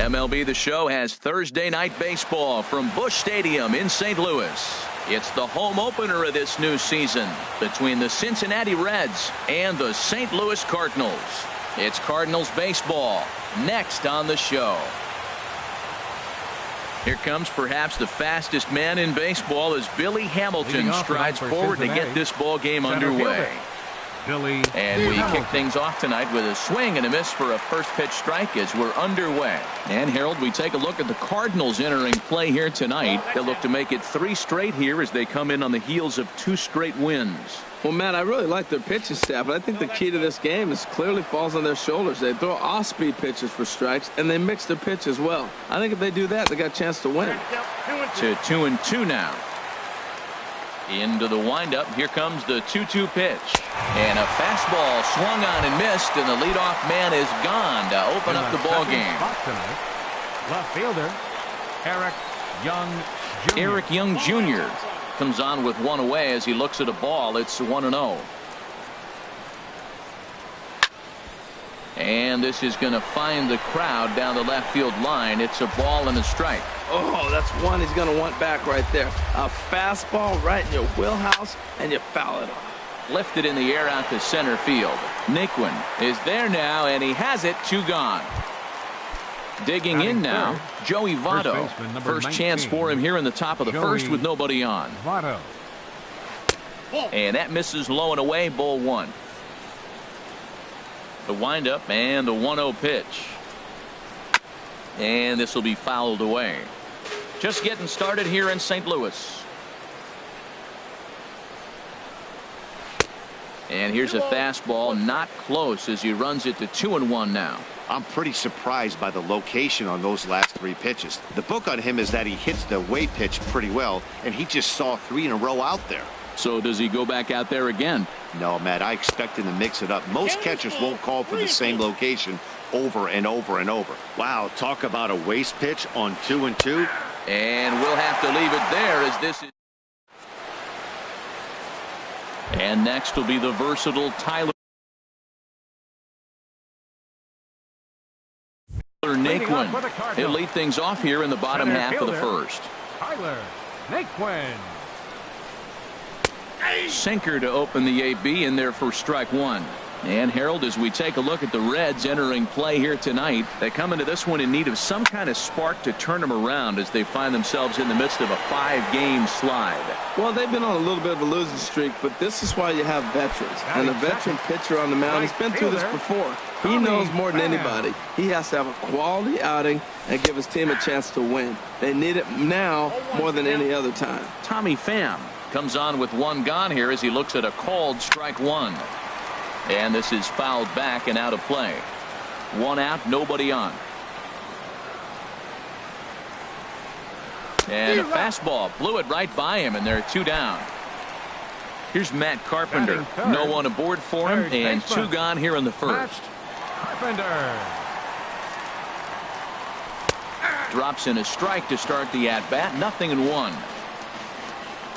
MLB The Show has Thursday night baseball from Busch Stadium in St. Louis. It's the home opener of this new season between the Cincinnati Reds and the St. Louis Cardinals. It's Cardinals baseball next on the show. Here comes perhaps the fastest man in baseball as Billy Hamilton strides forward to get this ball game underway. And we kick things off tonight with a swing and a miss for a first pitch strike as we're underway. And Harold, we take a look at the Cardinals entering play here tonight. They'll look to make it 3 straight here as they come in on the heels of 2 straight wins. Well, Matt, I really like their pitching staff, but I think the key to this game is clearly falls on their shoulders. They throw off-speed pitches for strikes, and they mix their pitch as well. I think if they do that, they got a chance to win. To 2-2 now. Into the windup. Here comes the 2-2 pitch. And a fastball swung on and missed, and the leadoff man is gone to open up the ball game. Left fielder, Eric Young Jr. comes on with 1 away as he looks at a ball. It's 1-0. And this is going to find the crowd down the left field line. It's a ball and a strike. Oh, that's one he's going to want back right there. A fastball right in your wheelhouse, and you foul it off. Lifted in the air out to center field. Naquin is there now, and he has it. 2 gone. Digging in now, Joey Votto. First chance for him here in the top of the first with nobody on. And that misses low and away, ball 1. The windup and the 1-0 pitch. And this will be fouled away. Just getting started here in St. Louis. And here's a fastball, not close as he runs it to 2-1 now. I'm pretty surprised by the location on those last 3 pitches. The book on him is that he hits the away pitch pretty well, and he just saw 3 in a row out there. So does he go back out there again? No, Matt, I expect him to mix it up. Most catchers won't call for the same location over and over and over. Wow, talk about a waste pitch on 2-2. And we'll have to leave it there as this is. And next will be the versatile Tyler Naquin. He'll lead things off here in the bottom half of the first. Tyler Naquin. Sinker to open the AB in there for strike 1. And Harold, as we take a look at the Reds entering play here tonight, they come into this one in need of some kind of spark to turn them around as they find themselves in the midst of a 5-game slide. Well, they've been on a little bit of a losing streak, but this is why you have veterans. And a veteran pitcher on the mound, he's been through this before. He knows more than anybody. He has to have a quality outing and give his team a chance to win. They need it now more than any other time. Tommy Pham comes on with 1 gone here as he looks at a called strike 1. And this is fouled back and out of play. 1 out, nobody on. And a fastball blew it right by him, and they're 2 down. Here's Matt Carpenter. No one aboard for him, and 2 gone here in the first. Carpenter drops in a strike to start the at-bat. 0-1.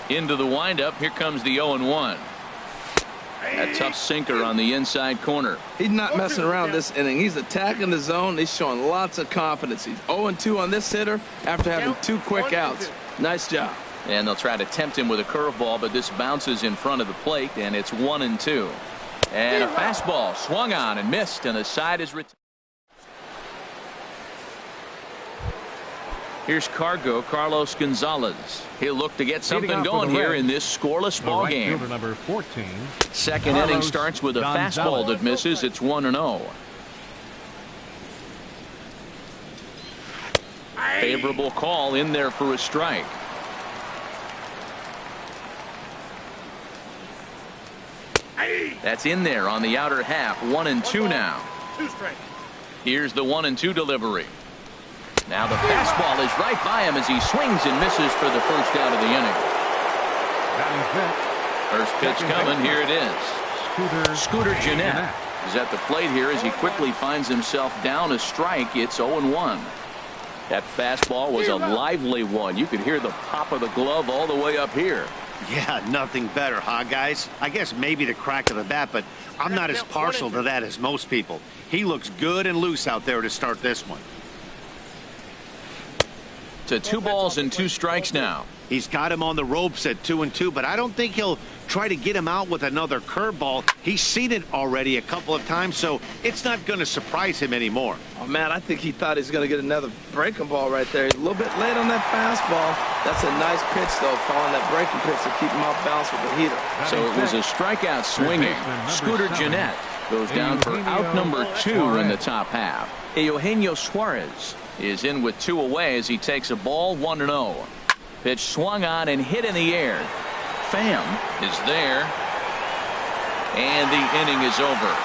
Into the windup. Here comes the 0-1. A tough sinker on the inside corner. He's not messing around this inning. He's attacking the zone. He's showing lots of confidence. He's 0-2 on this hitter after having 2 quick outs. Nice job. And they'll try to tempt him with a curveball, but this bounces in front of the plate, and it's 1-2. And a fastball swung on and missed, and the side is retired. Here's Carlos Gonzalez. He'll look to get something going here in this scoreless ball game. Number 14. Second inning starts with a fastball that misses. It's 1-0. Favorable call in there for a strike. That's in there on the outer half. 1-2 now. Here's the 1-2 delivery. Now the fastball is right by him as he swings and misses for the first out of the inning. First pitch coming. Here it is. Scooter Gennett is at the plate here as he quickly finds himself down a strike. It's 0-1. That fastball was a lively one. You could hear the pop of the glove all the way up here. Yeah, nothing better, huh, guys? I guess maybe the crack of the bat, but I'm not as partial to that as most people. He looks good and loose out there to start this one. To 2 balls and 2 strikes now. He's got him on the ropes at 2-2, but I don't think he'll try to get him out with another curveball. He's seen it already a couple of times, so it's not going to surprise him anymore. Oh, man, I think he thought he was going to get another breaking ball right there. He's a little bit late on that fastball. That's a nice pitch, though, calling that breaking pitch to keep him off balance with the heater. So it was a strikeout swinging. Scooter Gennett goes down for out number 2 in the top half. Eugenio Suarez is in with 2 away as he takes a ball 1-0. Pitch swung on and hit in the air. Pham is there. And the inning is over.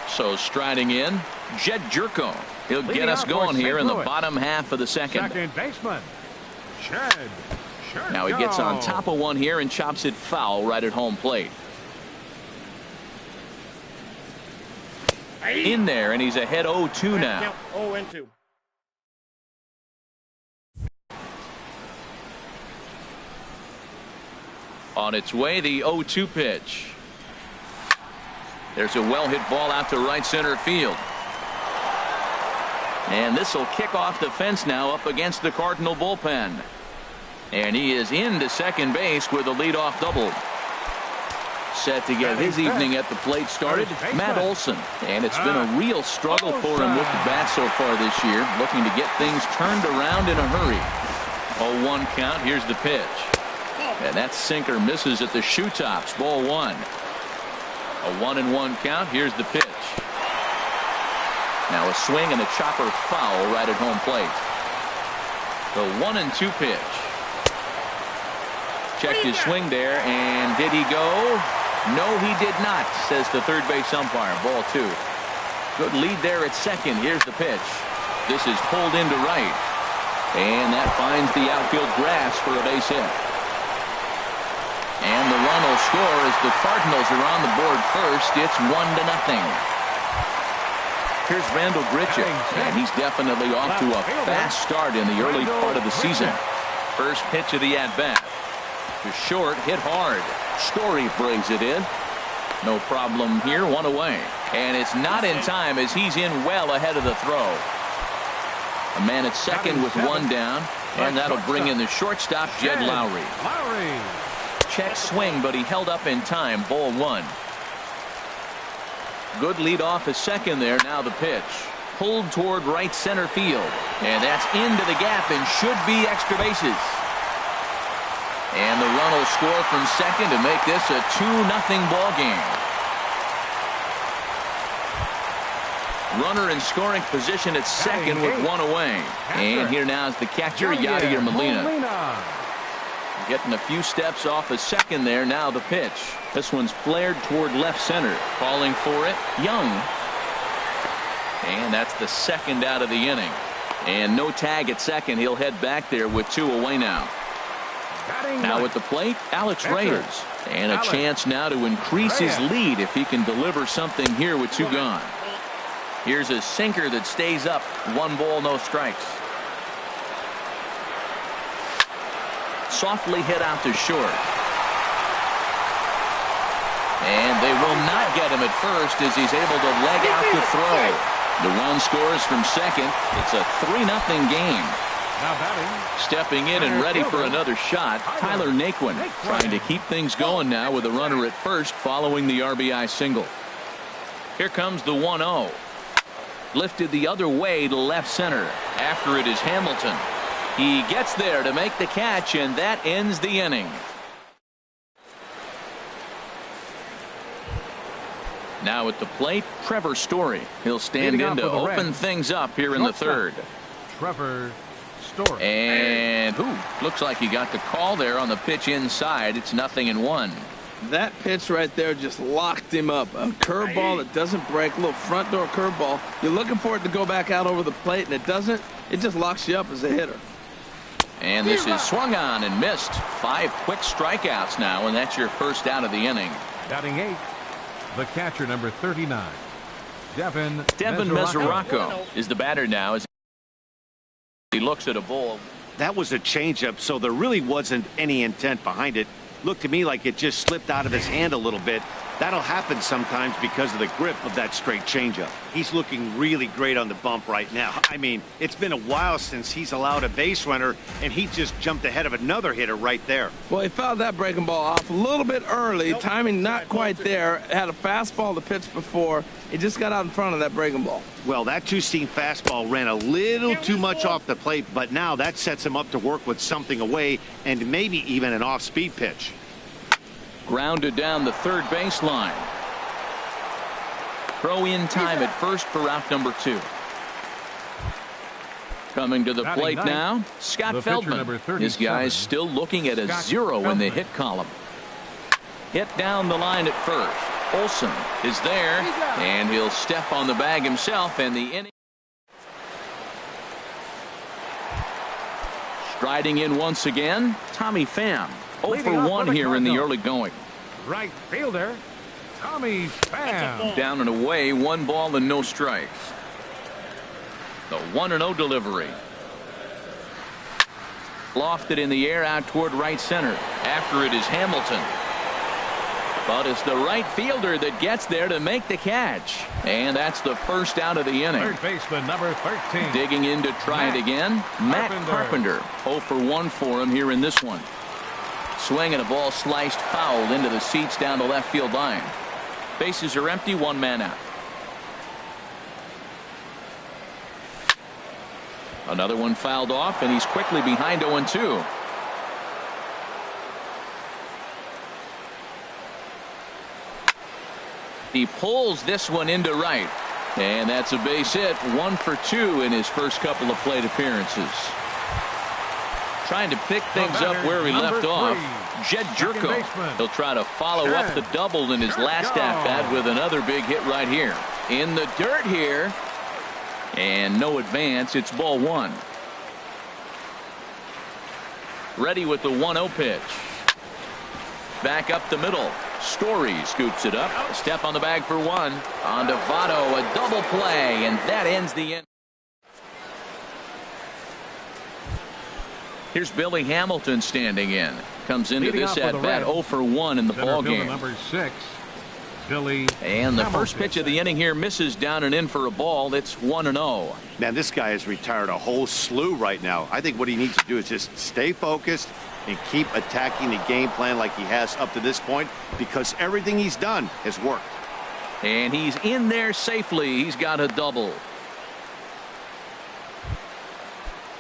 So striding in, Jed Jerko. He'll get us going here in the bottom half of the second. Second baseman, Jed Jerko. Now he gets on top of one here and chops it foul right at home plate. In there, and he's ahead 0-2 now. 0-2. On its way, the 0-2 pitch. There's a well-hit ball out to right center field. And this will kick off the fence now up against the Cardinal bullpen. And he is into second base with a leadoff double. Set to get his evening at the plate started, Matt Olson. And it's been a real struggle for him with the bat so far this year, looking to get things turned around in a hurry. 0-1 count. Here's the pitch. And that sinker misses at the shoe tops. Ball 1. A 1-1 count. Here's the pitch. Now a swing and a chopper foul right at home plate. The 1-2 pitch. Checked his swing there, and did he go? No, he did not, says the third base umpire. Ball 2. Good lead there at second. Here's the pitch. This is pulled into right. And that finds the outfield grass for a base hit. And the run will score as the Cardinals are on the board first. It's 1-0. Here's Randall Grichuk, and he's definitely off to a fast start in the early part of the season. First pitch of the at-bat. To short, hit hard. Story brings it in. No problem here, 1 away. And it's not in time as he's in well ahead of the throw. A man at second with 1 down, and that'll bring in the shortstop, Jed Lowry. Check swing, but he held up in time. Ball 1. Good lead off at second there. Now the pitch. Pulled toward right center field. And that's into the gap and should be extra bases. And the run will score from second to make this a 2-0 ball game. Runner in scoring position at second with 1 away. And here now is the catcher, Yadier Molina. Getting a few steps off of second there. Now the pitch. This one's flared toward left center. Calling for it, Young. And that's the second out of the inning. And no tag at second. He'll head back there with 2 away now. Now at the plate, Alex Reyes. And a chance now to increase his lead if he can deliver something here with 2 gone. Here's a sinker that stays up. 1 ball, no strikes. Softly hit out to short. And they will not get him at first as he's able to leg out the throw. The run scores from second. It's a 3-0 game. Now batting. Stepping in and ready for another shot, Tyler Naquin, trying to keep things going now with a runner at first following the RBI single. Here comes the 1-0. Lifted the other way to left center. After it is Hamilton. He gets there to make the catch, and that ends the inning. Now at the plate, Trevor Story. He'll stand in to open things up here in the third. Trevor Story. And looks like he got the call there on the pitch inside. It's 0-1. That pitch right there just locked him up. A curveball that doesn't break, a little front door curveball. You're looking for it to go back out over the plate, and it doesn't. It just locks you up as a hitter. And this is swung on and missed. 5 quick strikeouts now, and that's your first out of the inning. Batting 8, the catcher, number 39, Devin Mesoraco is the batter now as he looks at a ball. That was a changeup, so there really wasn't any intent behind it. Looked to me like it just slipped out of his hand a little bit. That'll happen sometimes because of the grip of that straight changeup. He's looking really great on the bump right now. I mean, it's been a while since he's allowed a base runner, and he just jumped ahead of another hitter right there. Well, he fouled that breaking ball off a little bit early. Timing not quite there. Had a fastball to pitch before. He just got out in front of that breaking ball. Well, that two-seam fastball ran a little too much off the plate, but now that sets him up to work with something away and maybe even an off-speed pitch. Grounded down the third baseline. Throw in time at first for out number 2. Coming to the plate now, Scott Feldman. This guy's still looking at a 0 in the hit column. Hit down the line at first. Olsen is there, and he'll step on the bag himself, and the inning. Striding in once again, Tommy Pham. 0 for 1 here in the early going. Right fielder, Tommy Pham. Down and away, 1 ball and no strikes. The 1-0 delivery. Lofted in the air out toward right center. After it is Hamilton. But it's the right fielder that gets there to make the catch. And that's the first out of the inning. Third baseman number 13. Digging in to try it again. Matt Carpenter. 0 for 1 for him here in this one. Swing and a ball sliced foul into the seats down the left field line. Bases are empty, 1 man out. Another one fouled off, and he's quickly behind 0-2. He pulls this one into right, and that's a base hit. 1 for 2 in his first couple of plate appearances. Trying to pick things up where he left off. Jed Jerko. He'll try to follow up the double in his last at-bat with another big hit right here. In the dirt here. And no advance. It's ball 1. Ready with the 1-0 pitch. Back up the middle. Story scoops it up. A step on the bag for 1. On to Votto. A double play. And that ends the inning. Here's Billy Hamilton standing in. Comes into this at-bat 0 for 1 in the ball game. Number 6, Billy and the Hamilton. First pitch of the inning here misses down and in for a ball. It's 1-0. Man, this guy has retired a whole slew right now. I think what he needs to do is just stay focused and keep attacking the game plan like he has up to this point, because everything he's done has worked. And he's in there safely. He's got a double.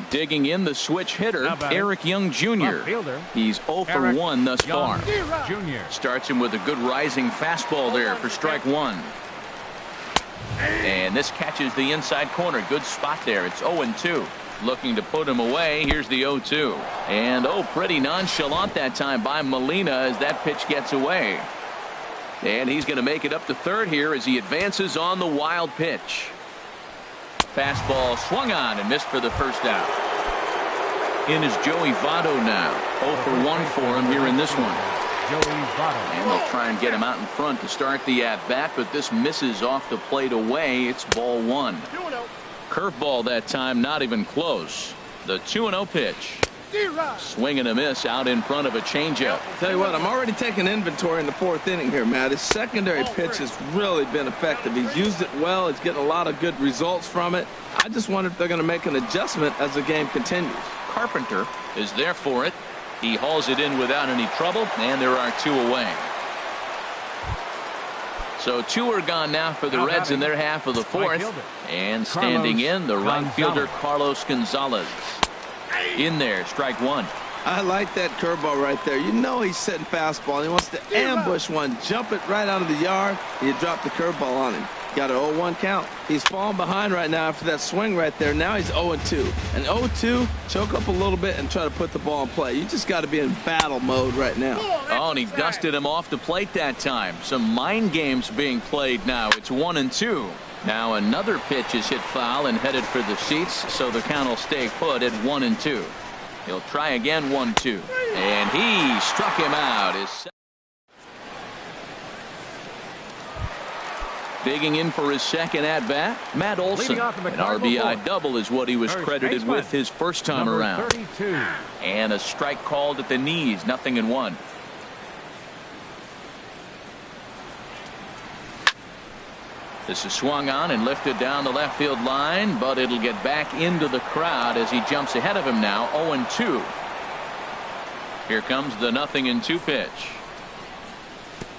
Digging in the switch hitter, Eric Young Jr. He's 0 for 1 thus far. Jr. Starts him with a good rising fastball there for strike 1. And this catches the inside corner. Good spot there. It's 0-2. Looking to put him away. Here's the 0-2. And pretty nonchalant that time by Molina as that pitch gets away. And he's going to make it up to third here as he advances on the wild pitch. Fastball swung on and missed for the first out. In is Joey Votto now. 0 for 1 for him here in this one. And they'll try and get him out in front to start the at-bat, but this misses off the plate away. It's ball 1. Curveball that time, not even close. The 2-0 pitch. Swing and a miss out in front of a changeup. Tell you what, I'm already taking inventory in the 4th inning here, Matt. His secondary pitch has really been effective. He's used it well. He's getting a lot of good results from it. I just wonder if they're going to make an adjustment as the game continues. Carpenter is there for it. He hauls it in without any trouble, and there are 2 away. So 2 are gone now for the Reds in their half of the 4th. And standing in, the right fielder, Carlos Gonzalez. In there, strike 1. I like that curveball right there. You know he's setting fastball. He wants to ambush one, jump it right out of the yard, and you drop the curveball on him. Got an 0-1 count. He's falling behind right now after that swing right there. Now he's 0-2. And 0-2, choke up a little bit and try to put the ball in play. You just got to be in battle mode right now. Oh, and he dusted him off the plate that time. Some mind games being played now. It's 1-2. Now another pitch is hit foul and headed for the seats, so the count will stay put at 1-2. He'll try again 1-2. And he struck him out. Digging in for his second at-bat, Matt Olson. An RBI double is what he was credited with his first time around. 32. And a strike called at the knees, 0-1. This is swung on and lifted down the left field line, but it'll get back into the crowd as he jumps ahead of him now. 0-2. Here comes the 0-2 pitch.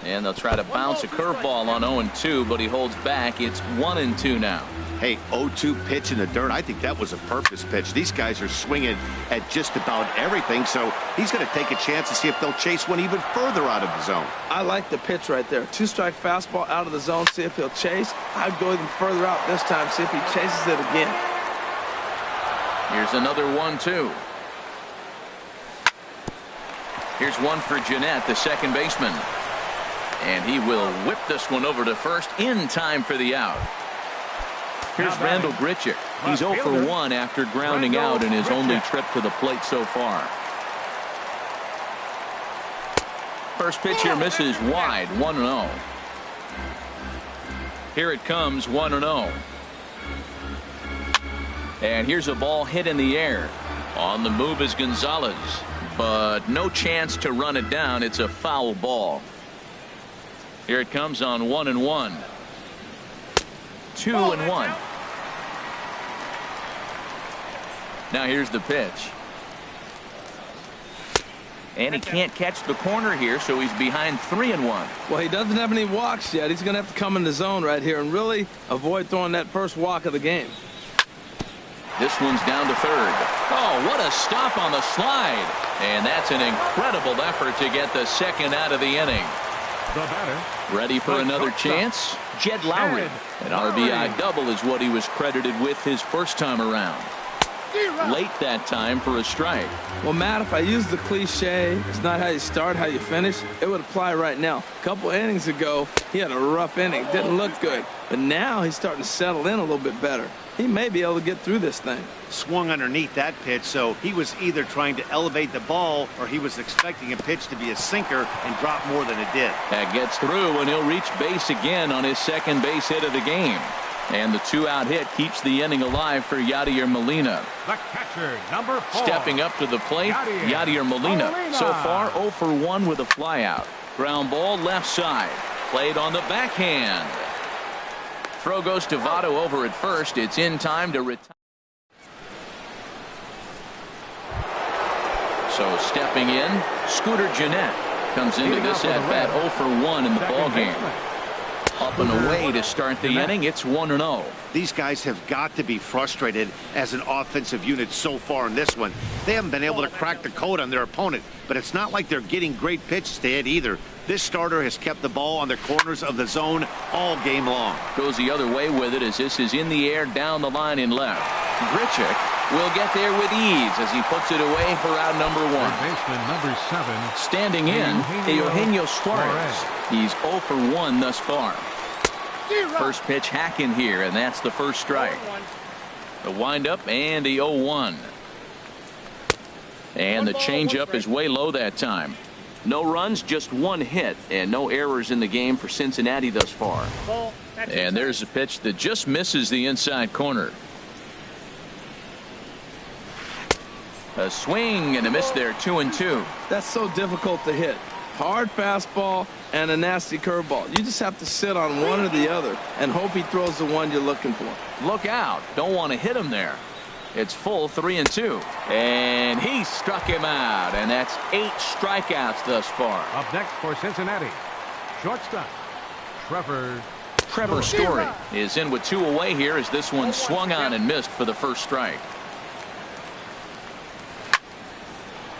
And they'll try to bounce a curveball on 0-2, but he holds back. It's 1-2 now. Hey, 0-2 pitch in the dirt. I think that was a purpose pitch. These guys are swinging at just about everything, so he's going to take a chance to see if they'll chase one even further out of the zone. I like the pitch right there. 2-strike fastball out of the zone, see if he'll chase. I'd go even further out this time, see if he chases it again. Here's another 1-2. Here's one for Jeanette, the second baseman. And he will whip this one over to first in time for the out. Here's Randall Grichuk. He's 0 for 1 after grounding out in his only trip to the plate so far. First pitch here misses wide, 1-0. Here it comes, 1-0. And here's a ball hit in the air. On the move is Gonzalez, but no chance to run it down. It's a foul ball. Here it comes on 1-1. 2-1. Now here's the pitch. And he can't catch the corner here, so he's behind 3-1. Well, he doesn't have any walks yet. He's going to have to come in the zone right here and really avoid throwing that first walk of the game. This one's down to third. Oh, what a stop on the slide. And that's an incredible effort to get the second out of the inning. The batter. Ready for another chance? Jed Lowry. An RBI double is what he was credited with his first time around. Late that time for a strike. Well, Matt, if I use the cliche, it's not how you start, how you finish, it would apply right now. A couple innings ago, he had a rough inning. Didn't look good. But now he's starting to settle in a little bit better. He may be able to get through this thing. Swung underneath that pitch, so he was either trying to elevate the ball or he was expecting a pitch to be a sinker and drop more than it did. That gets through, and he'll reach base again on his second base hit of the game. And the 2-out hit keeps the inning alive for Yadier Molina. The catcher, number 4. Stepping up to the plate, Yadier Molina. So far 0 for 1 with a flyout. Ground ball left side. Played on the backhand. Throw goes to Votto over at first. It's in time to retire. So stepping in, Scooter Jeanette comes into this at bat 0 for 1 in the ballgame. Up and away to start the inning. It's 1-0. These guys have got to be frustrated as an offensive unit so far in this one. They haven't been able to crack the code on their opponent, but it's not like they're getting great pitches to hit either. This starter has kept the ball on the corners of the zone all game long. Goes the other way with it as this is in the air down the line in left. Grichuk will get there with ease as he puts it away for out number 1. Baseman number 7. Standing in, Eugenio Suarez. He's 0 for 1 thus far. First pitch hacking here, and that's the first strike. The windup and the 0-1. And the changeup is way low that time. No runs, just 1 hit, and no errors in the game for Cincinnati thus far. And there's a pitch that just misses the inside corner. A swing and a miss there, 2-2. That's so difficult to hit. Hard fastball and a nasty curveball. You just have to sit on one or the other and hope he throws the one you're looking for. Look out. Don't want to hit him there. It's full 3-2. And he struck him out. And that's 8 strikeouts thus far. Up next for Cincinnati, shortstop, Trevor Story is in with 2 away here as this one swung on and missed for the first strike.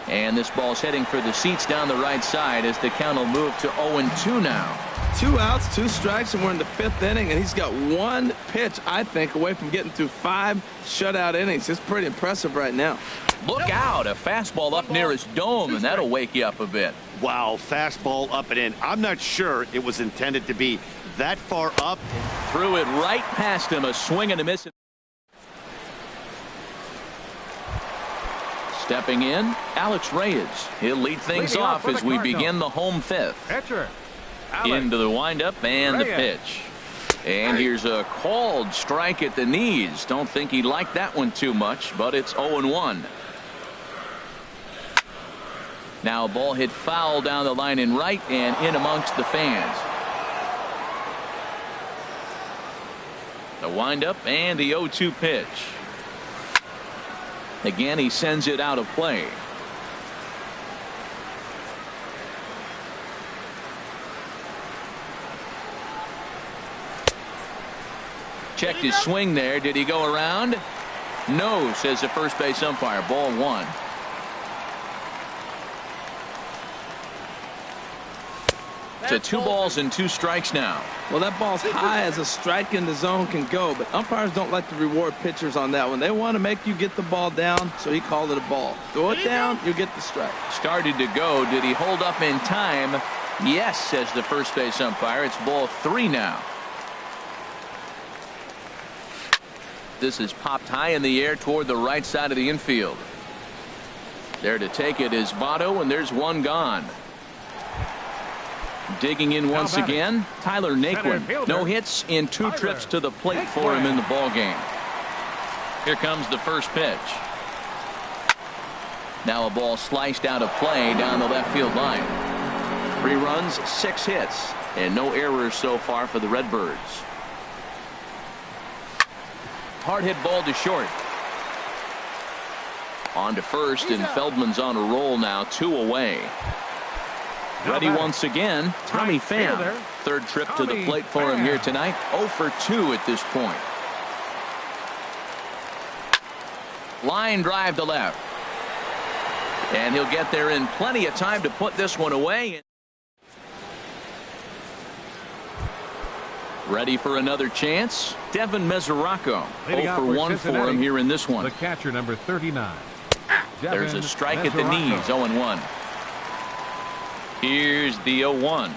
And this ball's heading for the seats down the right side as the count will move to 0-2 now. 2 outs, 2 strikes, and we're in the 5th inning, and he's got 1 pitch, I think, away from getting through 5 shutout innings. It's pretty impressive right now. Look out, a fastball up near his dome, and that'll wake you up a bit. Wow, fastball up and in. I'm not sure it was intended to be that far up. Threw it right past him, a swing and a miss. Stepping in, Alex Reyes. He'll lead things off as we begin the home 5th. Pitcher, Into the windup and the pitch. And here's a called strike at the knees. Don't think he liked that one too much, but it's 0-1. Now a ball hit foul down the line in right and in amongst the fans. The windup and the 0-2 pitch. Again, he sends it out of play. Checked his swing there. Did he go around? No, says the first base umpire. Ball one. To 2 balls and 2 strikes now. Well, that ball's high as a strike in the zone can go, but umpires don't like to reward pitchers on that one. They want to make you get the ball down, so he called it a ball. Throw it down, you get the strike. Started to go. Did he hold up in time? Yes, says the first base umpire. It's ball 3 now. This is popped high in the air toward the right side of the infield. There to take it is Votto, and there's one gone. Digging in once again, Tyler Naquin. No hits in 2 trips to the plate for him in the ball game. Here comes the first pitch. Now a ball sliced out of play down the left field line. 3 runs, 6 hits, and no errors so far for the Redbirds. Hard hit ball to short. On to first, and Feldman's on a roll now, 2 away. Ready once again, Tommy Pham. 3rd trip to the plate for him here tonight. 0 for 2 at this point. Line drive to left. And he'll get there in plenty of time to put this one away. Ready for another chance. Devin Mesoraco. 0 for 1 for him here in this one. The catcher, number 39. There's a strike at the knees. 0-1. Here's the 0-1.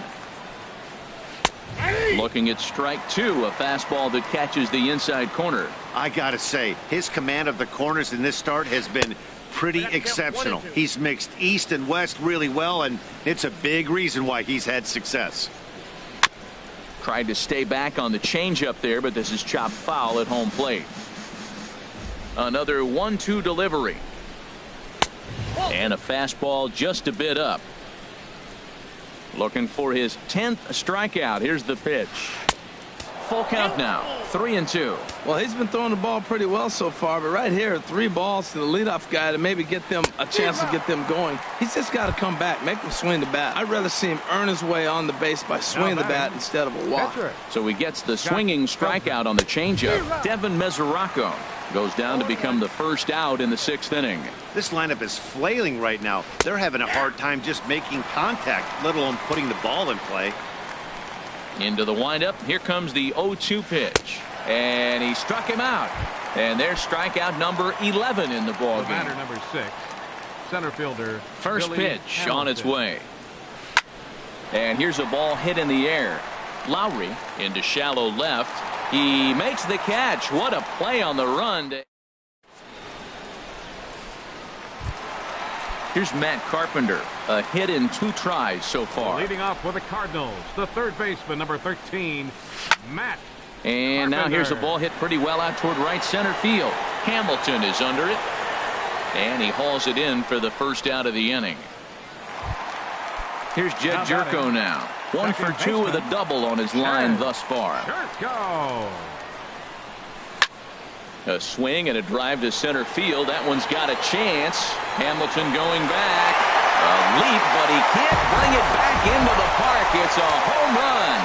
Looking at strike 2, a fastball that catches the inside corner. I gotta say, his command of the corners in this start has been pretty exceptional. He's mixed east and west really well, and it's a big reason why he's had success. Tried to stay back on the changeup there, but this is chopped foul at home plate. Another 1-2 delivery. And a fastball just a bit up. Looking for his 10th strikeout. Here's the pitch. Full count now. 3-2. Well, he's been throwing the ball pretty well so far, but right here, 3 balls to the leadoff guy to maybe get them a chance to get them going. He's just got to come back, make him swing the bat. I'd rather see him earn his way on the base by swinging the bat instead of a walk. So he gets the swinging strikeout on the changeup. Devin Mesoraco goes down to become the first out in the 6th inning. This lineup is flailing right now. They're having a hard time just making contact, let alone putting the ball in play. Into the windup. Here comes the 0-2 pitch. And he struck him out. And there's strikeout number 11 in the ball game. Batter number 6, center fielder. First Billy pitch Hamilton. on its way. And here's a ball hit in the air. Lowry into shallow left. He makes the catch. What a play on the run. Here's Matt Carpenter. A hit in 2 tries so far. Leading off with the Cardinals, the 3rd baseman, number 13, Matt. And now here's a ball hit pretty well out toward right center field. Hamilton is under it. And he hauls it in for the first out of the inning. Here's Jed Jerko now. 1 for 2 with a double on his line thus far. Jerko. A swing and a drive to center field. That one's got a chance. Hamilton going back. A leap, but he can't bring it back into the park. It's a home run.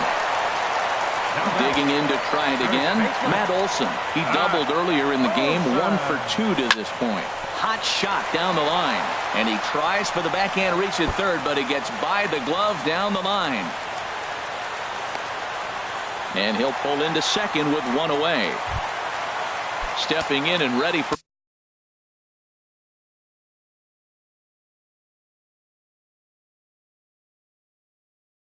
Digging in to try it again. Matt Olson. He doubled earlier in the game. 1 for 2 to this point. Hot shot down the line. And he tries for the backhand reach at third, but he gets by the glove down the line. And he'll pull into second with 1 away. Stepping in and ready for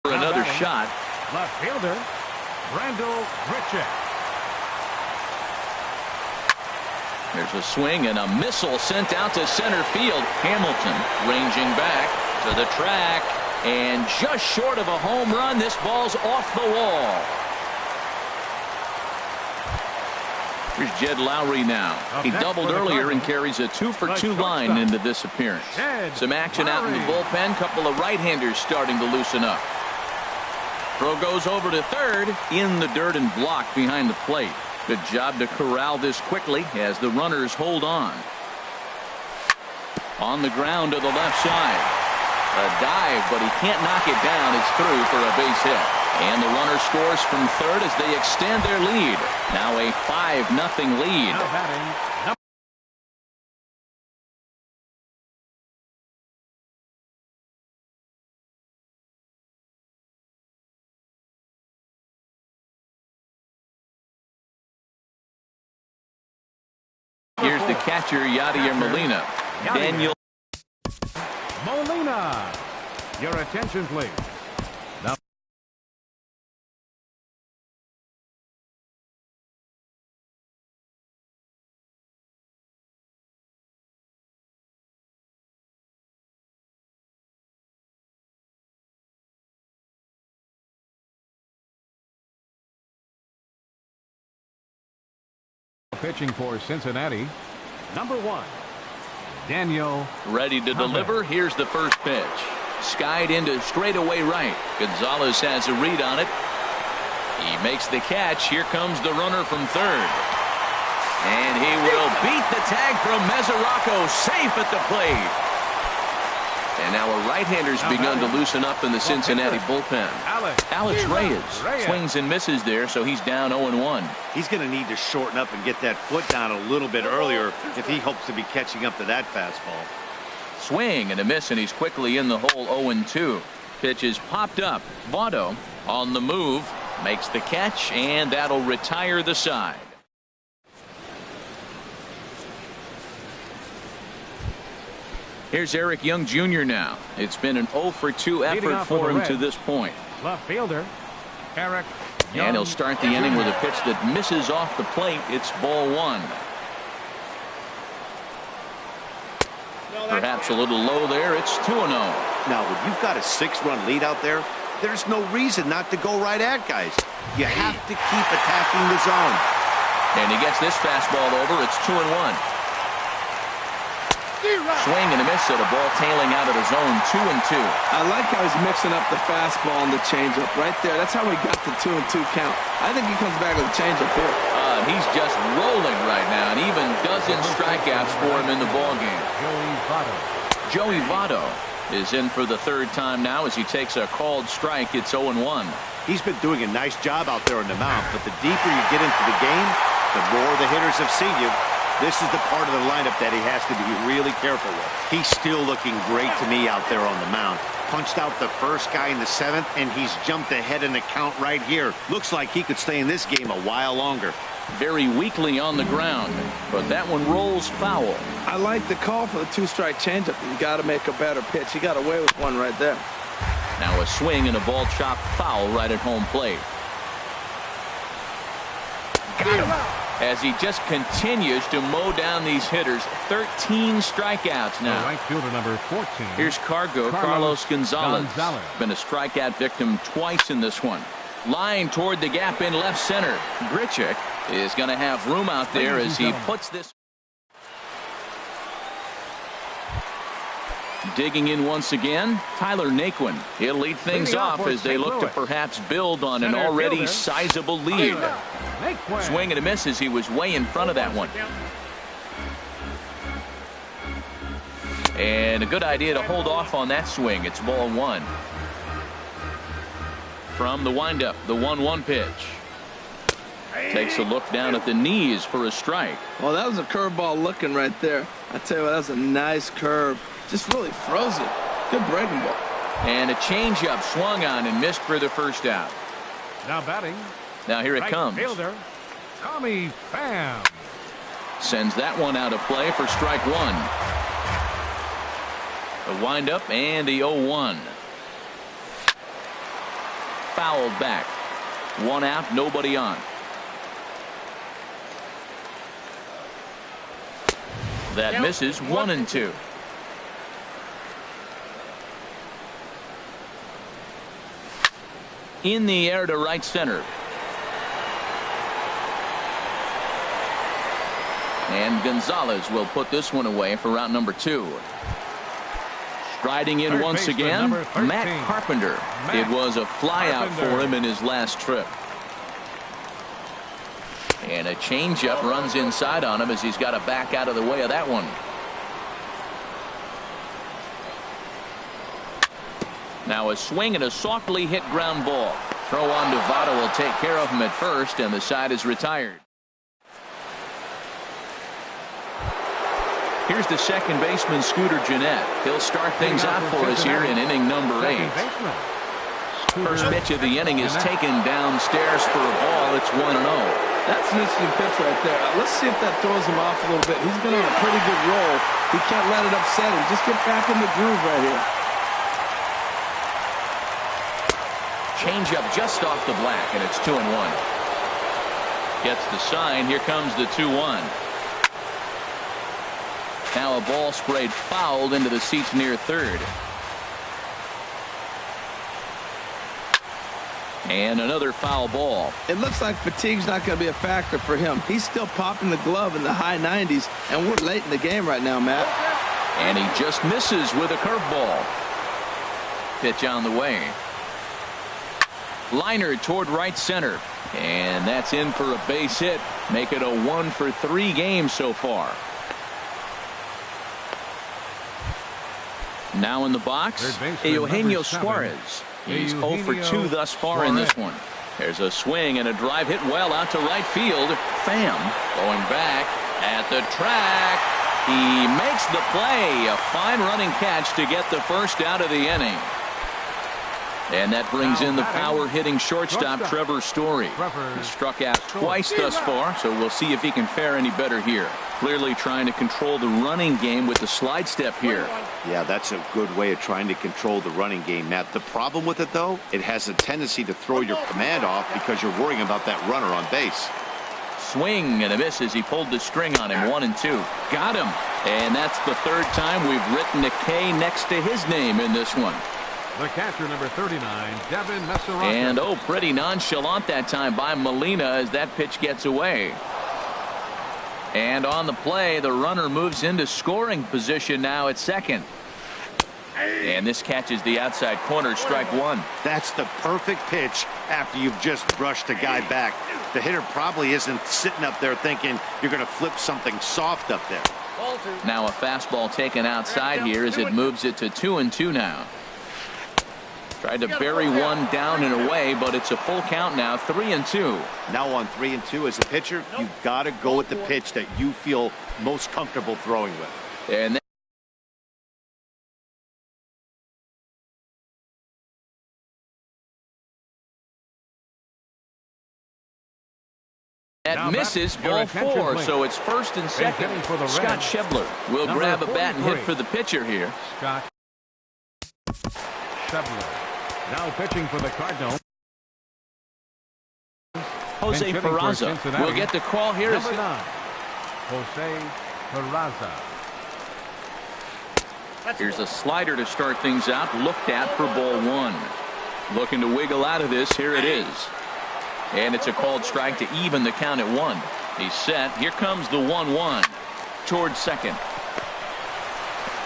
another shot. Left fielder, Randall Grichuk. There's a swing and a missile sent out to center field. Hamilton ranging back to the track, and just short of a home run. This ball's off the wall. Here's Jed Lowry now. He doubled earlier and carries a 2 for 2 line into this appearance. Some action out in the bullpen. Couple of right-handers starting to loosen up. Throw goes over to third, in the dirt and blocked behind the plate. Good job to corral this quickly as the runners hold on. On the ground to the left side. A dive, but he can't knock it down. It's through for a base hit. And the runner scores from third as they extend their lead. Now a 5-0 lead. Now batting. Here's the catcher, Yadier Molina. Daniel Molina. Your attention, please. Now pitching for Cincinnati, number 1, Daniel. ready to deliver. Here's the first pitch. Skied into straightaway right. Gonzalez has a read on it. He makes the catch. Here comes the runner from third. And he will beat the tag from Mesoraco, safe at the plate. And now a right-hander's begun to loosen up in the Cincinnati bullpen. Alex Reyes swings and misses there, so he's down 0-1. He's going to need to shorten up and get that foot down a little bit earlier if he hopes to be catching up to that fastball. Swing and a miss, and he's quickly in the hole. 0-2. Pitch is popped up. Votto on the move, makes the catch, and that'll retire the side. Here's Eric Young Jr. now. It's been an 0-for-2 effort for him to this point. Left fielder, Eric Young. And he'll start the inning with a pitch that misses off the plate. It's ball 1. Perhaps a little low there. It's 2-0. Now, when you've got a 6-run lead out there, there's no reason not to go right at guys. You have to keep attacking the zone. And he gets this fastball over. It's 2-1. Swing and a miss at a ball tailing out of the zone. 2-2. I like how he's mixing up the fastball and the changeup right there. That's how he got the 2-2 count. I think he comes back with a changeup here. He's just rolling right now, and even dozen strikeouts for him in the ballgame. Joey Votto is in for the third time now as he takes a called strike. It's 0-1. He's been doing a nice job out there on the mound, but the deeper you get into the game, the more the hitters have seen you. This is the part of the lineup that he has to be really careful with. He's still looking great to me out there on the mound. Punched out the first guy in the 7th, and he's jumped ahead in the count right here. Looks like he could stay in this game a while longer. Very weakly on the ground, but that one rolls foul. I like the call for the 2-strike changeup. You got to make a better pitch. He got away with one right there. Now a swing and a ball chopped foul right at home plate. Got him. As he just continues to mow down these hitters. 13 strikeouts now. Right fielder number 14. Here's Carlos Gonzalez. Been a strikeout victim twice in this one. Line toward the gap in left center. Grichuk is going to have room out there as he puts this. Digging in once again, Tyler Naquin. He'll lead things off as they look to perhaps build on an already sizable lead. Swing and a miss as he was way in front of that one. And a good idea to hold off on that swing. It's ball 1. From the windup, the 1-1 pitch. Takes a look down at the knees for a strike. Well, that was a curveball looking right there. I tell you what, that was a nice curve. Just really froze it. Good breaking ball. And a changeup swung on and missed for the first out. Now batting. Now here it comes. Fielder, Tommy Pham. Sends that one out of play for strike 1. The windup and the 0-1. Fouled back. 1 out, nobody on. That misses. 1-2. In the air to right center. And Gonzalez will put this one away for round number 2. Striding in once again, Matt Carpenter. It was a flyout for him in his last trip. And a changeup runs inside on him as he's got to back out of the way of that one. Now a swing and a softly hit ground ball. Throw on to Votto will take care of him at first, and the side is retired. Here's the second baseman, Scooter Gennett. He'll start things out for us here in inning number 8. First pitch of the inning is taken downstairs for a ball. It's 1-0. That's an interesting pitch right there. Let's see if that throws him off a little bit. He's been on a pretty good roll. He can't let it upset him. Just get back in the groove right here. Change up just off the black, and it's 2-1. Gets the sign. Here comes the 2-1. Now a ball sprayed fouled into the seats near third. And another foul ball. It looks like fatigue's not going to be a factor for him. He's still popping the glove in the high 90s, and we're late in the game right now, Matt. And he just misses with a curveball. Pitch on the way. Liner toward right center. And that's in for a base hit. Make it a 1-for-3 game so far. Now in the box, Eugenio Suarez. He's 0-for-2 thus far in this one. There's a swing and a drive hit well out to right field. Pham going back at the track. He makes the play. A fine running catch to get the first out of the inning. And that brings in the power-hitting shortstop, Trevor Story. He struck out twice thus far, so we'll see if he can fare any better here. Clearly trying to control the running game with the slide step here. Yeah, that's a good way of trying to control the running game, Matt. The problem with it, though, it has a tendency to throw your command off because you're worrying about that runner on base. Swing and a miss as he pulled the string on him. 1-2. Got him. And that's the third time we've written a K next to his name in this one. The catcher, number 39, Devin Messeraccio. And pretty nonchalant that time by Molina as that pitch gets away. And on the play, the runner moves into scoring position now at second. And this catches the outside corner, strike one. That's the perfect pitch after you've just brushed a guy back. The hitter probably isn't sitting up there thinking you're going to flip something soft up there. Now a fastball taken outside here as it moves it to 2-2 now. Tried to bury one down and away, but it's a full count now, 3-2. Now on 3-2 as a pitcher, you've got to go with the pitch that you feel most comfortable throwing with. And that misses, ball 4, so it's first and second. Scott Schebler will grab a bat and hit for the pitcher here. Scott Schebler. Now pitching for the Cardinals. Jose Peraza will get the call here. Number 9, Jose Peraza. Here's a slider to start things out. Looked at for ball 1. Looking to wiggle out of this. Here it is. And it's a called strike to even the count at 1. He's set. Here comes the 1-1 towards second.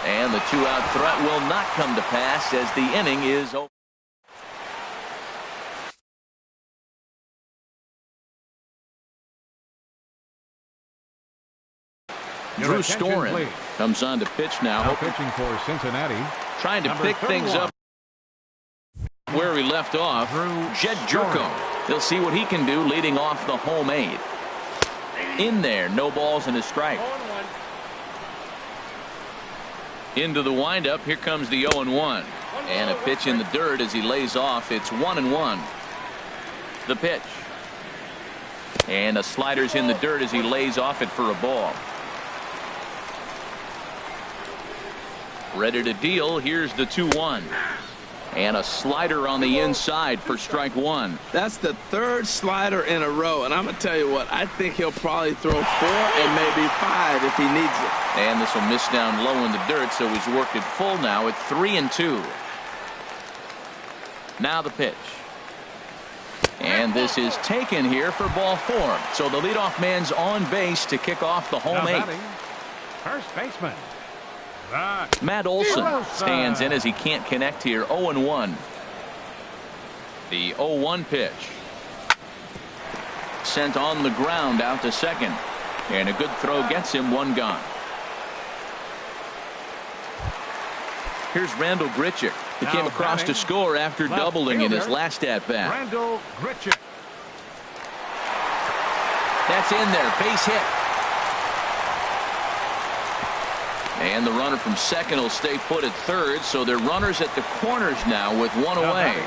And the 2-out threat will not come to pass as the inning is over. Drew Storen comes on to pitch now. Pitching for Cincinnati. Trying to pick things up where he left off. Jed Jerko. He'll see what he can do leading off the home 8. In there, no balls and a strike. Into the windup. Here comes the 0-1. And a pitch in the dirt as he lays off. It's 1-1. The pitch. And a slider's in the dirt as he lays off it for a ball. Ready to deal. Here's the 2-1. And a slider on the inside for strike 1. That's the third slider in a row. And I'm going to tell you what, I think he'll probably throw 4 and maybe 5 if he needs it. And this will miss down low in the dirt, so he's worked it full now at 3-2. Now the pitch. And this is taken here for ball 4. So the leadoff man's on base to kick off the home 8. First baseman Matt Olson stands in as he can't connect here. 0-1. The 0-1 pitch. sent on the ground out to second. And a good throw gets him one gone. Here's Randall Grichuk. He came across to score after doubling in his last at-bat. Randall Grichuk. That's in there. Base hit. And the runner from second will stay put at third, so they're runners at the corners now with one away.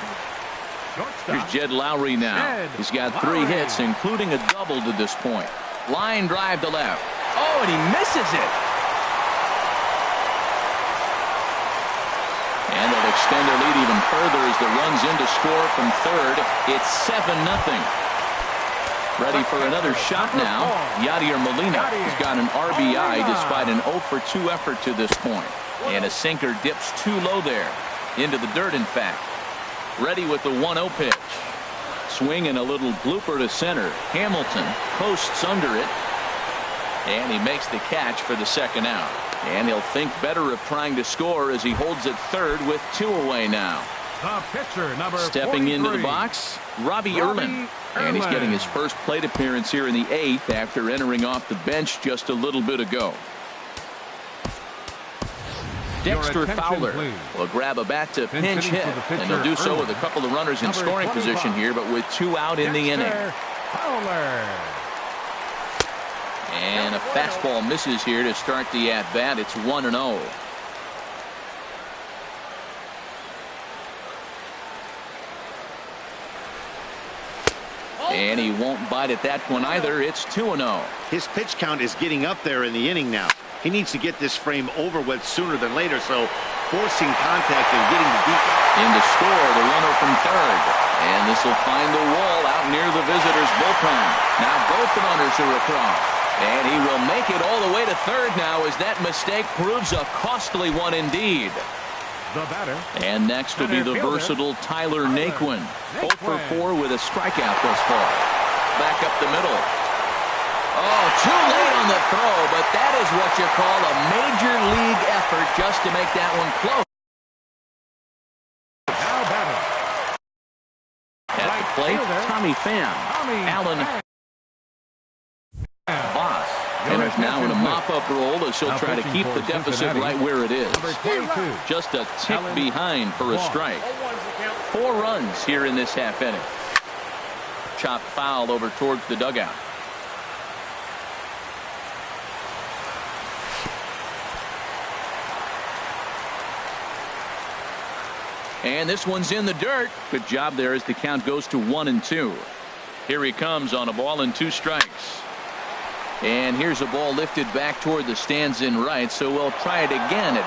Here's Jed Lowry now. He's got 3 hits, including a double to this point. Line drive to left. Oh, and he misses it. And they'll extend their lead even further as the runs in to score from third. It's 7-0. Ready for another shot now. Yadier Molina has got an RBI despite an 0-for-2 effort to this point. And a sinker dips too low there. Into the dirt, in fact. Ready with the 1-0 pitch. Swing and a little blooper to center. Hamilton posts under it. And he makes the catch for the second out. And he'll think better of trying to score as he holds it third with 2 away now. The pitcher, number Stepping 43. into the box, Robbie Erlin. And he's getting his first plate appearance here in the 8th after entering off the bench just a little bit ago. Dexter Fowler will grab a bat to pinch hit, and he'll do so with a couple of runners in scoring position here, but with 2 out in the inning. And a fastball misses here to start the at-bat. It's 1-0. And he won't bite at that one either. It's 2-0. His pitch count is getting up there in the inning now. He needs to get this frame over with sooner than later, so forcing contact and getting the deep. In to score, the runner from third. And this will find the wall out near the visitors' bullpen. Now both the runners are across. And he will make it all the way to third now as that mistake proves a costly one indeed. The batter. And next will be the versatile Tyler Naquin. 0-for-4 with a strikeout thus far. Back up the middle. Oh, too late on the throw, but that is what you call a major league effort just to make that one close. Now batting. At the plate, Tommy Pham. Alan Boss. And is now in a mop-up role as he'll try to keep the deficit right where it is. Just a tick behind for a strike. 4 runs here in this half inning. Chopped foul over towards the dugout. And this one's in the dirt. Good job there as the count goes to 1-2. Here he comes on a ball and 2 strikes. And here's a ball lifted back toward the stands in right, so we'll try it again at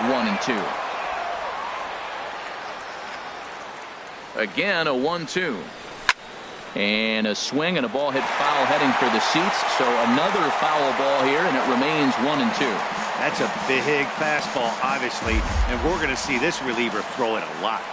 1-2. Again, a 1-2. And a swing and a ball hit foul heading for the seats, so another foul ball here, and it remains 1-2. That's a big fastball, obviously, and we're going to see this reliever throw it a lot.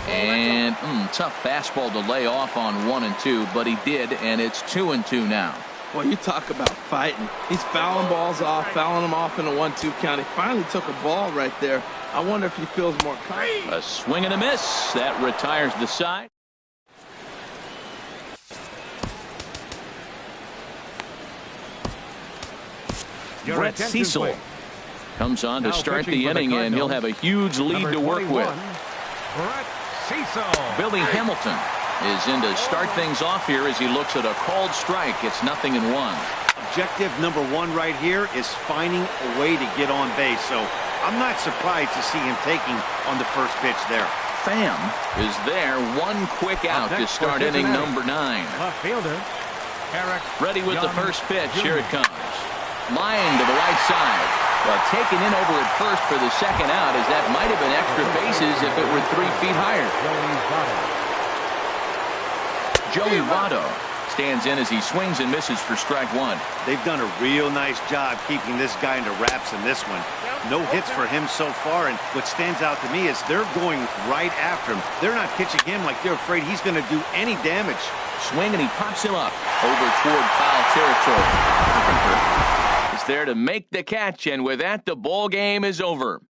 And tough fastball to lay off on 1-2, but he did, and it's 2-2 now. Well, you talk about fighting. He's fouling balls off, fouling them off in a 1-2 count. He finally took a ball right there. I wonder if he feels more confident. A swing and a miss. That retires the side. Brett Cecil comes on to start the inning, and he'll have a huge lead to work with. Brett Cecil. Billy Hamilton is in to start things off here as he looks at a called strike. It's 0-1. Objective number 1 right here is finding a way to get on base, so I'm not surprised to see him taking on the first pitch there. Pham is there. 1 quick out to start inning number 9. Left fielder, Eric. Ready with the first pitch. Here it comes. Line to the right side. Well, taken in over at first for the second out, as that might have been extra bases if it were 3 feet higher. Joey Votto stands in as he swings and misses for strike 1. They've done a real nice job keeping this guy into wraps in this one. No hits for him so far, and what stands out to me is they're going right after him. They're not pitching him like they're afraid he's going to do any damage. Swing, and he pops him up over toward foul territory. Carpenter is there to make the catch, and with that, the ball game is over.